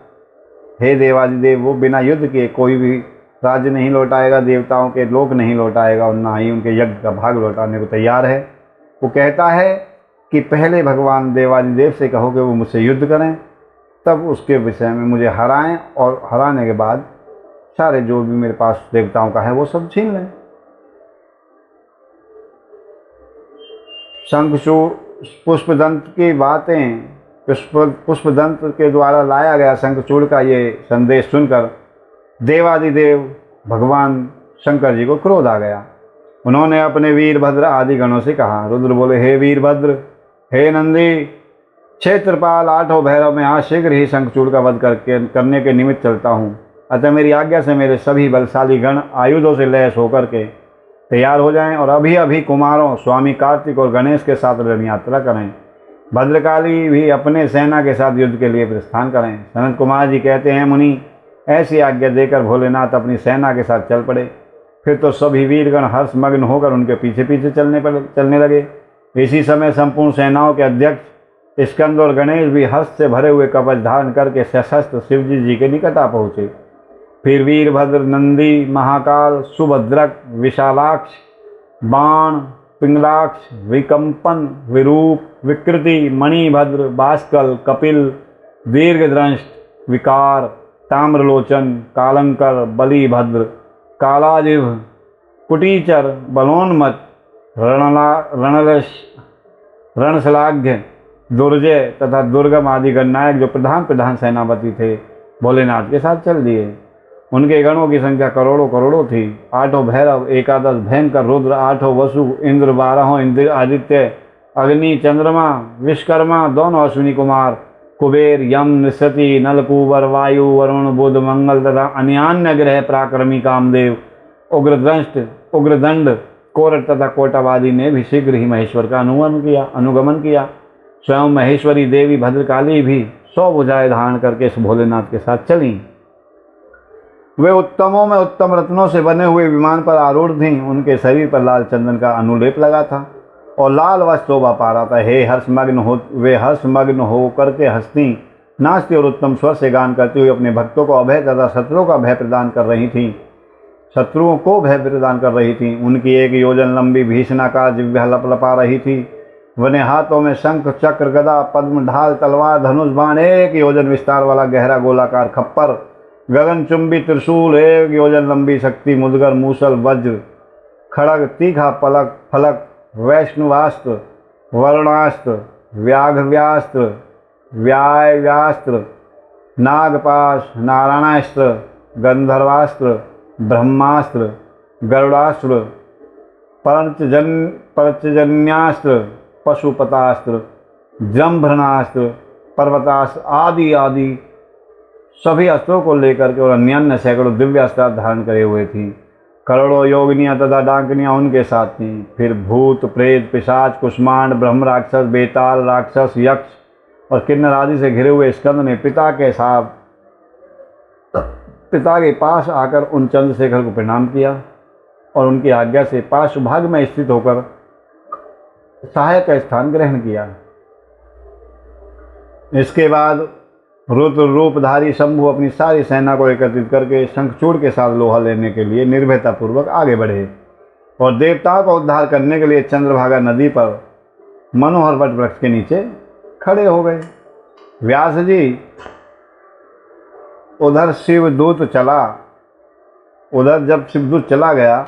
हे देवादिदेव, वो बिना युद्ध के कोई भी राज्य नहीं लौटाएगा, देवताओं के लोक नहीं लौटाएगा और ना ही उनके यज्ञ का भाग लौटाने को तैयार है। वो कहता है कि पहले भगवान देवादिदेव से कहो कि वो मुझसे युद्ध करें, तब उसके विषय में मुझे हराएं और हराने के बाद सारे जो भी मेरे पास देवताओं का है वो सब छीन लें। शंखचूड़ पुष्पदंत की बातें, पुष्पदंत के द्वारा लाया गया शंखचूड़ का ये संदेश सुनकर देवादिदेव भगवान शंकर जी को क्रोध आ गया। उन्होंने अपने वीरभद्र आदि गणों से कहा। रुद्र बोले, हे वीरभद्र, हे नंदी, क्षेत्रपाल, आठों भैरव, में आज शीघ्र ही शंखचूड़ का वध करने के निमित्त चलता हूँ। अतः मेरी आज्ञा से मेरे सभी बलशाली गण आयुधों से लैस होकर के तैयार हो जाएं और अभी अभी कुमारों स्वामी कार्तिक और गणेश के साथ रण यात्रा करें। भद्रकाली भी अपने सेना के साथ युद्ध के लिए प्रस्थान करें। सनत कुमार जी कहते हैं, मुनि, ऐसी आज्ञा देकर भोलेनाथ अपनी सेना के साथ चल पड़े। फिर तो सभी वीरगण हर्षमग्न होकर उनके पीछे पीछे चलने लगे। इसी समय संपूर्ण सेनाओं के अध्यक्ष स्कंद और गणेश भी हर्ष से भरे हुए कवच धारण करके सशस्त्र शिवजी जी के निकट आ पहुँचे। फिर वीरभद्र, नंदी, महाकाल, सुभद्रक, विशालाक्ष, बाण, पिंगलाक्ष, विकंपन, विरूप, विकृति, मणिभद्र, बाष्कल, कपिल, दीर्घदृष्ट, विकार, ताम्रलोचन, कालंकर, बलिभद्र, कालाजिह्व, कुटीचर, बलोन्मत, रणशलाघ्य, दुर्जय तथा दुर्गम आदि गणनायक जो प्रधान सेनापति थे, भोलेनाथ के साथ चल दिए। उनके गणों की संख्या करोड़ों करोड़ों थी। आठों भैरव, एकादश भयंकर रुद्र, आठों वसु, इंद्र, 12 इंद्र, आदित्य, अग्नि, चंद्रमा, विश्वकर्मा, दोनों अश्विनी कुमार, कुबेर, यम, निसृति, नलकूबर, वायु, वरुण, बुध, मंगल तथा अन्यान्य ग्रह, पराक्रमी कामदेव, उग्रदंड, कोरट तथा कोटवादी ने भी शीघ्र ही महेश्वर का अनुगमन किया। स्वयं महेश्वरी देवी भद्रकाली भी 100 भुजाएं धारण करके भोलेनाथ के साथ चली। वे उत्तमों में उत्तम रत्नों से बने हुए विमान पर आरूढ़ थीं। उनके शरीर पर लाल चंदन का अनुलेप लगा था और लाल वस्त्र शोभा पा रहा था। वे हर्षमग्न हो करके हंसती, नाचती और उत्तम स्वर से गान करती हुई अपने भक्तों को अभय तथा शत्रुओं को भय प्रदान कर रही थी। उनकी 1 योजन लंबी भीषणाकार जिह्वा लपलपा रही थी। वने हाथों में शंख, चक्र, गदा, पद्म, ढाल, तलवार, धनुष, बाण, 1 योजन विस्तार वाला गहरा गोलाकार खप्पर, गगनचुंबी त्रिशूल, 1 योजन लंबी शक्ति, मुदगर, मूसल, वज्र, खड़ग, तीखा फलक, वैष्णवास्त्र, वरुणास्त्र, व्याघ्रव्यास्त्र, व्यायव्यास्त्र, नागपाश, नारायणास्त्र, गंधर्वास्त्र, ब्रह्मास्त्र, गरुड़ास्त्र, पर्चजन्यास्त्र, पशुपतास्त्र, जम्भ्रणास्त्र, पर्वतास्त्र आदि सभी अस्त्रों को लेकर के और अन्य सैकड़ों दिव्य अस्त्र धारण करे हुए थी। करोड़ों योगिनियाँ तथा डांकनियाँ उनके साथ थीं। फिर भूत, प्रेत, पिशाच, कुष्मांड, ब्रह्म राक्षस, बेताल राक्षस, यक्ष और किन्नर आदि से घिरे हुए स्कंद ने पिता के पास आकर उन चंद्रशेखर को प्रणाम किया और उनकी आज्ञा से पार्श्वभाग में स्थित होकर सहायक का स्थान ग्रहण किया। इसके बाद रुद्र रूपधारी शंभु अपनी सारी सेना को एकत्रित करके शंखचूड़ के साथ लोहा लेने के लिए निर्भयतापूर्वक आगे बढ़े और देवताओं को उद्धार करने के लिए चंद्रभागा नदी पर मनोहर वट वृक्ष के नीचे खड़े हो गए। व्यास जी उधर जब शिवदूत चला गया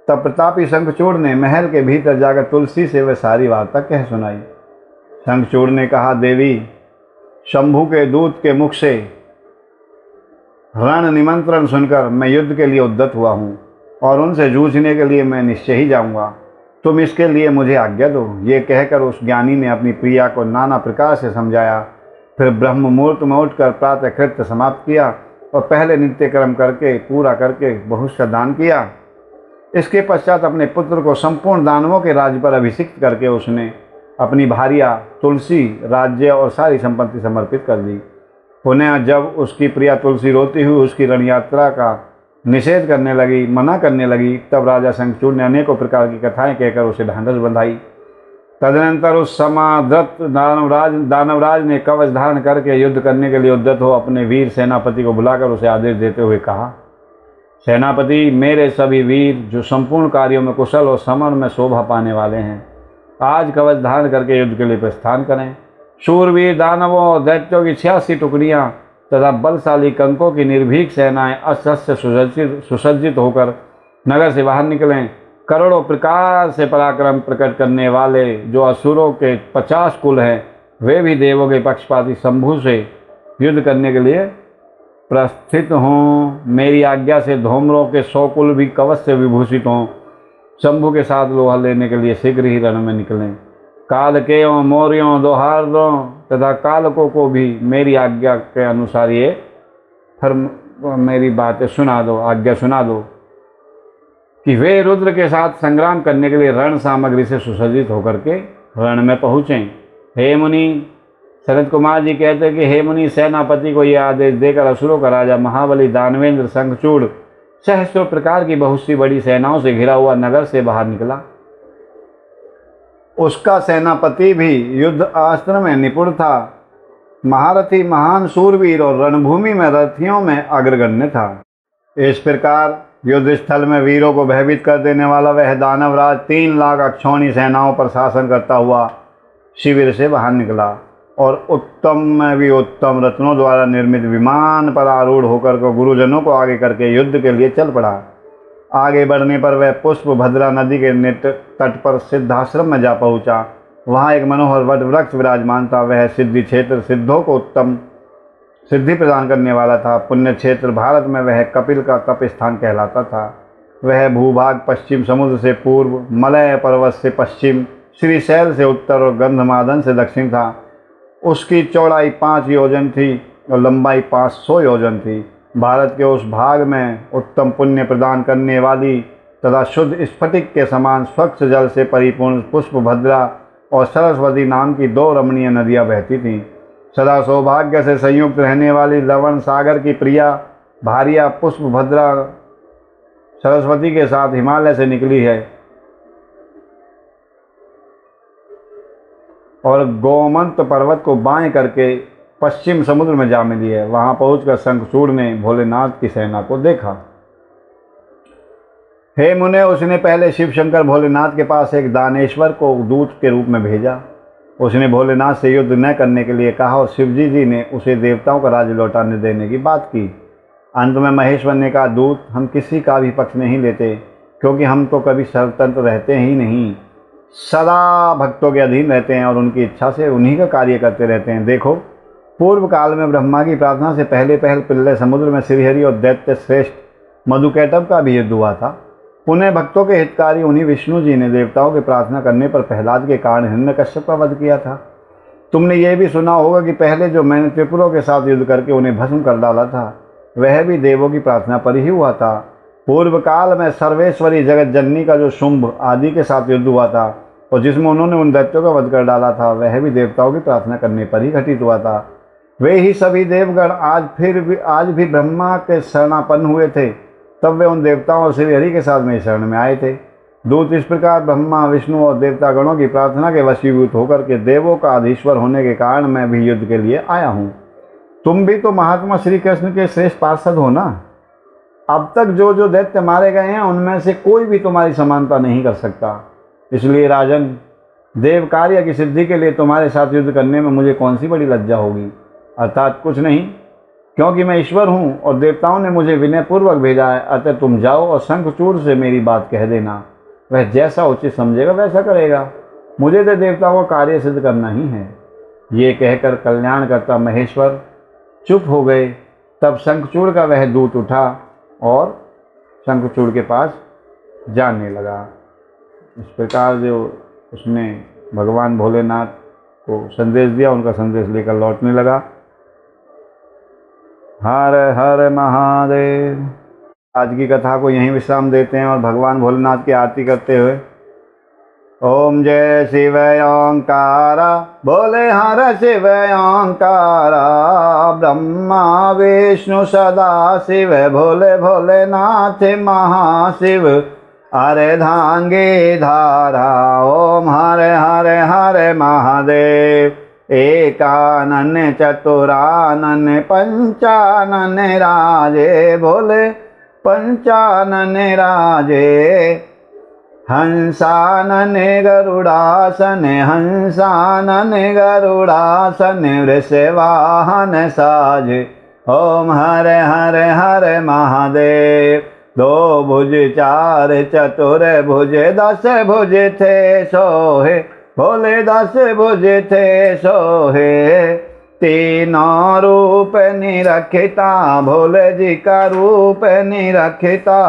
तब प्रतापी शंखचूड़ ने महल के भीतर जाकर तुलसी से वह सारी वार्ता कह सुनाई। शंखचूड़ ने कहा, देवी, शंभु के दूत के मुख से रण निमंत्रण सुनकर मैं युद्ध के लिए उद्यत हुआ हूँ और उनसे जूझने के लिए मैं निश्चय ही जाऊँगा। तुम इसके लिए मुझे आज्ञा दो। ये कहकर उस ज्ञानी ने अपनी प्रिया को नाना प्रकार से समझाया। फिर ब्रह्म मुहूर्त में उठकर प्रातः कृत्य समाप्त किया और पहले नित्य कर्म पूरा करके बहुत सा दान किया। इसके पश्चात अपने पुत्र को संपूर्ण दानवों के राज्य पर अभिषिक्त करके उसने अपनी भार्या तुलसी, राज्य और सारी संपत्ति समर्पित कर दी। पुनः जब उसकी प्रिया तुलसी रोती हुई उसकी रण यात्रा का निषेध करने लगी, मना करने लगी, तब राजा शंखचूड़ ने अनेकों प्रकार की कथाएं कहकर उसे ढांढस बंधाई। तदनंतर उस समाधृत दानवराज ने कवच धारण करके युद्ध करने के लिए उद्यत हो अपने वीर सेनापति को बुलाकर उसे आदेश देते हुए कहा, सेनापति, मेरे सभी वीर जो संपूर्ण कार्यों में कुशल और समर में शोभा पाने वाले हैं, आज कवच धारण करके युद्ध के लिए प्रस्थान करें। शूरवीर दानवों और दैत्यों की 86 टुकड़ियाँ तथा बलशाली कंकों की निर्भीक सेनाएं अस्त्र सुसज्जित होकर नगर से बाहर निकलें। करोड़ों प्रकार से पराक्रम प्रकट करने वाले जो असुरों के 50 कुल हैं, वे भी देवों के पक्षपाती शंभु से युद्ध करने के लिए प्रस्थित हों। मेरी आज्ञा से धूम्रों के 100 कुल भी कवच से विभूषित हों। शंभु के साथ लोहा लेने के लिए शीघ्र ही रण में निकलें। कालकेयों, मौर्यों, दोहार्दों तथा कालकों को भी मेरी आज्ञा के अनुसार मेरी बातें सुना दो, आज्ञा सुना दो कि वे रुद्र के साथ संग्राम करने के लिए रण सामग्री से सुसज्जित होकर के रण में पहुँचें। हे मुनि, शरद कुमार जी कहते हैं कि हे मुनि, सेनापति को यह आदेश देकर असुरों का राजा महाबली दानवेंद्र शंखचूड़ सहस्रों प्रकार की बहुत सी बड़ी सेनाओं से घिरा हुआ नगर से बाहर निकला। उसका सेनापति भी युद्ध अस्त्र में निपुण था, महारथी, महान शूरवीर और रणभूमि में रथियों में अग्रगण्य था। इस प्रकार युद्ध स्थल में वीरों को भयभीत कर देने वाला वह दानवराज 3 लाख अक्षौणी सेनाओं पर शासन करता हुआ शिविर से बाहर निकला और उत्तम में भी उत्तम रत्नों द्वारा निर्मित विमान पर आरूढ़ होकर को गुरुजनों को आगे करके युद्ध के लिए चल पड़ा। आगे बढ़ने पर वह पुष्प भद्रा नदी के तट पर सिद्धाश्रम में जा पहुंचा। वहां एक मनोहर वट वृक्ष विराजमान था। वह सिद्धि क्षेत्र सिद्धों को उत्तम सिद्धि प्रदान करने वाला था। पुण्य क्षेत्र भारत में वह कपिल का तप स्थान कहलाता था। वह भूभाग पश्चिम समुद्र से पूर्व, मलय पर्वत से पश्चिम, श्रीशैल से उत्तर और गंधमादन से दक्षिण था। उसकी चौड़ाई 5 योजन थी और लंबाई 500 योजन थी। भारत के उस भाग में उत्तम पुण्य प्रदान करने वाली तथा शुद्ध स्फटिक के समान स्वच्छ जल से परिपूर्ण पुष्पभद्रा और सरस्वती नाम की 2 रमणीय नदियाँ बहती थीं। सदा सौभाग्य से संयुक्त रहने वाली लवण सागर की प्रिया भारिया पुष्पभद्रा सरस्वती के साथ हिमालय से निकली है और गोमंत पर्वत को बाएं करके पश्चिम समुद्र में जा मिली है। वहां पहुंचकर शंखचूड़ ने भोलेनाथ की सेना को देखा। हे मुने, उसने पहले शिव शंकर भोलेनाथ के पास एक दानेश्वर को दूत के रूप में भेजा। उसने भोलेनाथ से युद्ध न करने के लिए कहा और शिवजी जी ने उसे देवताओं का राज्य लौटाने देने की बात की। अंत में महेश्वर ने कहा, दूत, हम किसी का भी पक्ष नहीं लेते, क्योंकि हम तो कभी स्वतंत्र रहते ही नहीं, सदा भक्तों के अधीन रहते हैं और उनकी इच्छा से उन्हीं का कार्य करते रहते हैं। देखो, पूर्व काल में ब्रह्मा की प्रार्थना से पहले प्रलय समुद्र में श्रीहरि और दैत्य श्रेष्ठ मधुकैटभ का भी युद्ध हुआ था। पुनः भक्तों के हितकारी उन्हीं विष्णु जी ने देवताओं की प्रार्थना करने पर प्रहलाद के कारण हिरण्यकश्यप का वध किया था। तुमने ये भी सुना होगा कि पहले जो मैंने त्रिपुरों के साथ युद्ध करके उन्हें भस्म कर डाला था, वह भी देवों की प्रार्थना पर ही हुआ था। पूर्व काल में सर्वेश्वरी जगत जननी का जो शुंभ आदि के साथ युद्ध हुआ था और जिसमें उन्होंने उन दैत्यों का वध कर डाला था, वह भी देवताओं की प्रार्थना करने पर ही घटित हुआ था। वे ही सभी देवगण आज भी ब्रह्मा के शरणापन्न हुए थे। तब वे उन देवताओं और श्री हरि के साथ मेरी शरण में आए थे। दूत इस प्रकार ब्रह्मा, विष्णु और देवता गणों की प्रार्थना के वशीभूत होकर के देवों का अधीश्वर होने के कारण मैं भी युद्ध के लिए आया हूँ। तुम भी तो महात्मा श्री कृष्ण के श्रेष्ठ पार्षद हो ना। अब तक जो जो दैत्य मारे गए हैं, उनमें से कोई भी तुम्हारी समानता नहीं कर सकता। इसलिए राजन, देव कार्य की सिद्धि के लिए तुम्हारे साथ युद्ध करने में मुझे कौन सी बड़ी लज्जा होगी? अर्थात कुछ नहीं, क्योंकि मैं ईश्वर हूँ और देवताओं ने मुझे विनयपूर्वक भेजा है। अतः तुम जाओ और शंखचूड़ से मेरी बात कह देना, वह जैसा उचित समझेगा वैसा करेगा। मुझे तो देवताओं का कार्य सिद्ध करना ही है। ये कहकर कल्याणकर्ता महेश्वर चुप हो गए। तब शंखचूड़ का वह दूत उठा और शंखचूड़ के पास जाने लगा। इस प्रकार जो उसने भगवान भोलेनाथ को संदेश दिया, उनका संदेश लेकर लौटने लगा। हर हर महादेव। आज की कथा को यहीं विश्राम देते हैं और भगवान भोलेनाथ की आरती करते हुए ओम जय शिव ओंकारा, बोले हर शिव ओंकारा, ब्रह्मा विष्णु सदा शिव, भोले भोलेनाथ महाशिव, अरे धांगे धारा। ओम हरे हरे हरे महादेव। एकानन चतुरानन पंचानन राजे, भोले पंचानन राजे। हंसानन गरुड़ासन, हंसानन गरुड़ासन, वृषवाहन साजे। ओम हरे हरे हरे महादेव। दो भुज चार चतुर भुज, 10 भुज थे सोहे, भोले 10 भुज थे सोहे। तीनों रूप निरखिता, भोले जी का रूप निरखिता,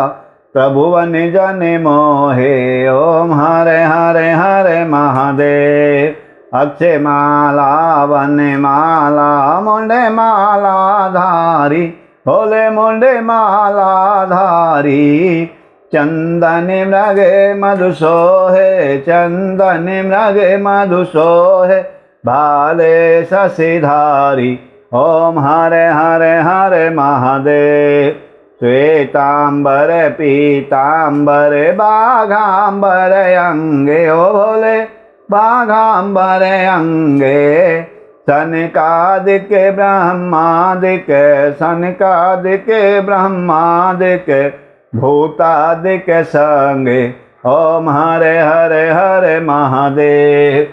प्रभुवन जन मोहे। ओम हरे हरे हरे महादेव। अक्षय माला वन माला, मुंडे माला धारी, भोले मुंडे माला धारी। चंदन मृगे मधु सोहे, चंदन मृगे मधु सोहे, भाले शशिधारी। ओम हरे हरे हरे महादेव। श्वेतांबर पीतांबर बाघांबर अंगे, ओ भोले बाघांबर अंगे। सनकादिक ब्रह्मादिक, सनकादिक ब्रह्मादिक, भूतादिक संगे। ओम हरे हरे हरे महादेव।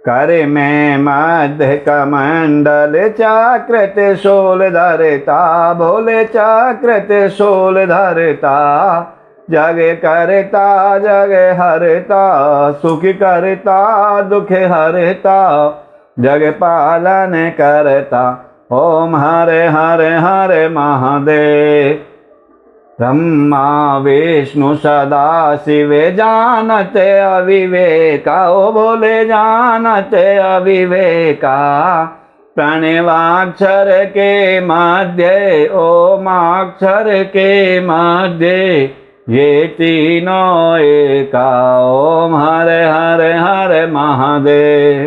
कर में मध्य कमंडल, चाकृत शूल धरता, भोले चाकृत शूल धरता। जग करता जग हरता, सुख करता दुख हरता, जग पालन करता। ओम हरे हरे हरे महादेव। ब्रह्मा विष्णु सदा शिव, जानत अविवेका, ओ भोले जानत अविवेका। प्रणवाक्षर के मध्य, ओमाक्षर के मध्य, ये तीनों एका। ओम हरे हरे हरे महादेव।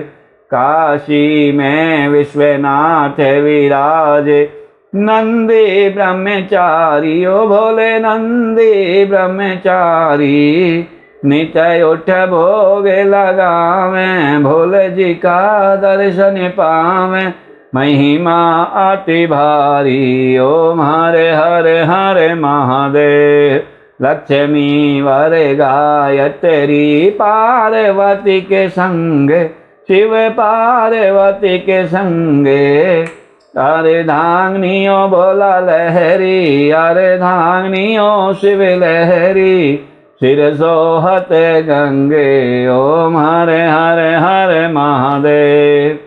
काशी में विश्वनाथ विराजे, नंदी ब्रह्मचारी, ओ भोले नंदी ब्रह्मचारी, नित्य उठ भोग लगावे, भोले जी का दर्शन पावे, महिमा अति भारी। ओम हरे हरे हरे महादेव। लक्ष्मी वर गायत्री, पार्वती के संग, शिव पार्वती के संगे, अरे धांगनियो भोला लहरी, अरे धांगनियो शिव लहरी, सिर सोहत गंगे। ओम हरे हरे हरे महादेव।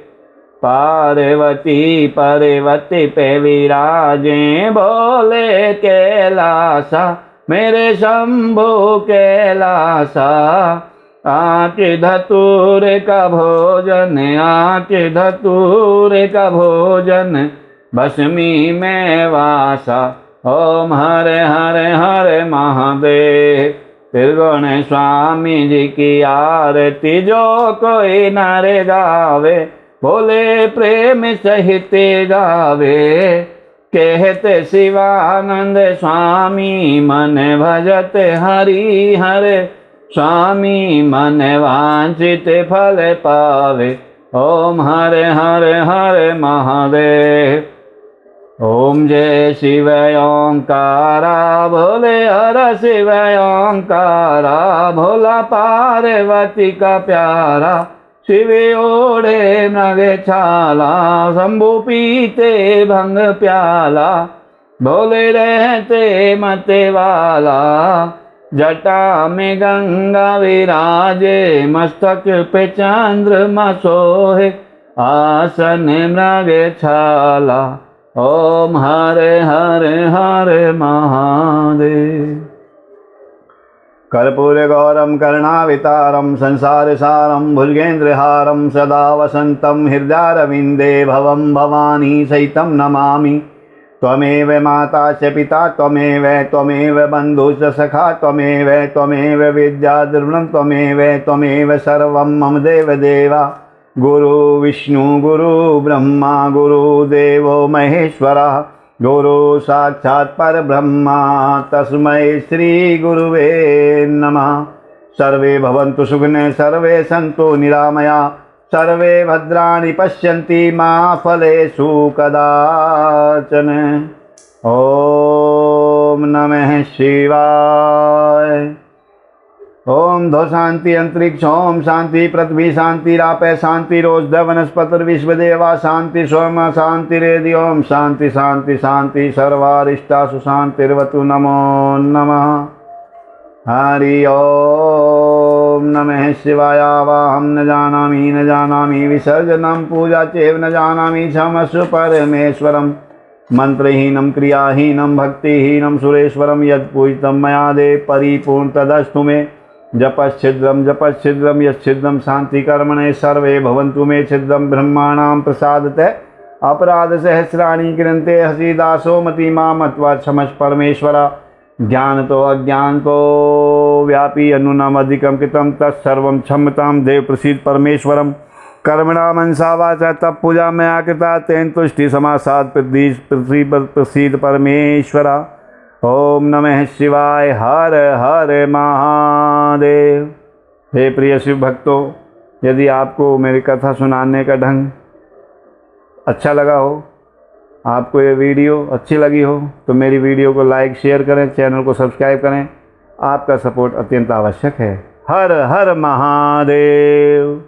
पार्वती पर्वती पे विराजे, भोले कैलासा, मेरे शंभु कैलासा, आँच धतूर का भोजन, आँच धतूर का भोजन, भस्मी में वासा। ओम हरे हरे हरे महादेव। त्रिगुण स्वामी जी की आरती जो कोई नर गावे, भोले प्रेम सहित गावे, कहते शिवानंद स्वामी मन भजत हरि हरे, स्वामी मन वांछित फल पावे। ओम हरे हरे हरे महादेव। ओम जय शिव ओंकारा, भोले हर शिव ओंकारा, भोला पार्वती का प्यारा, शिव ओढ़े मृग छाला, शंभु पीते भंग प्याला, भोले रहते मते वाला, जटा में गंगा विराजे, मस्तक पे चंद्रमा सोहे, आसन मृग छाला। ओम हरे हरे हरे महादेव। कर्पूर गौरम करुणावतारम संसार सारम भुजगेन्द्रहारम सदा वसंतम हृदयारविंदे भवम भवानी सहितं नमामि। त्वमेव माता च पिता त्वमेव बन्धुश्च सखा त्वमेव विद्या द्रविणं त्वमेव सर्वं मम देवदेवा। गुरु विष्णु गुरु ब्रह्मा गुरुदेवो महेश्वरः, गुरु साक्षात् परब्रह्मा तस्मै श्री गुरुवे नमः। सर्वे भवन्तु सुखिनः, सर्वे सन्तु निरामया, सर्वे भद्राणि पश्यन्ति मा फलेषु कदाचन। ओम नमः शिवाय। ओम धो शांति अंतरिक्ष, ओम शांति पृथ्वी, शांति रापे, शांति रोज वनस्पति विश्वदेवा, शांति सोम शांति रेदि। ओम शांति शांति शांति सर्वारिष्टासु शांतिर्वतु। नमो नमः। हरि ओम नमः शिवाय। वाहम न जानामि विसर्जनम पूजा चैव न जानामि, क्षमस्व परमेश्वरम। मंत्रहीनम क्रियाहीनम भक्तिहीनम सुरेश्वरम, यत्पूजितं मया देव परिपूर्ण तदस्तु मे। जपच्छिद्रम यच्छिद्रम शांति कर्मणे, सर्वे भवन्तु मे छिद्रम। ब्रह्माणां प्रसादते अपराध सहस्राणि कृन्ते, हसीदासो मति मां मत्वा क्षमस्व परमेश्वरा। ज्ञान तो अज्ञान तो व्यापी अनुनाम अधिकम कृतम, तत्सर्वं क्षमतां देव प्रसीद परमेश्वरम। कर्मणा मनसा वाचा तप पूजा में आकृता, तेन तुष्टि समासाद पृथ्वी पर प्रसीद परमेश्वरा। ओम नमः शिवाय। हर हर महादेव। हे प्रिय शिव भक्तों, यदि आपको मेरी कथा सुनाने का ढंग अच्छा लगा हो, आपको ये वीडियो अच्छी लगी हो, तो मेरी वीडियो को लाइक शेयर करें, चैनल को सब्सक्राइब करें। आपका सपोर्ट अत्यंत आवश्यक है। हर हर महादेव।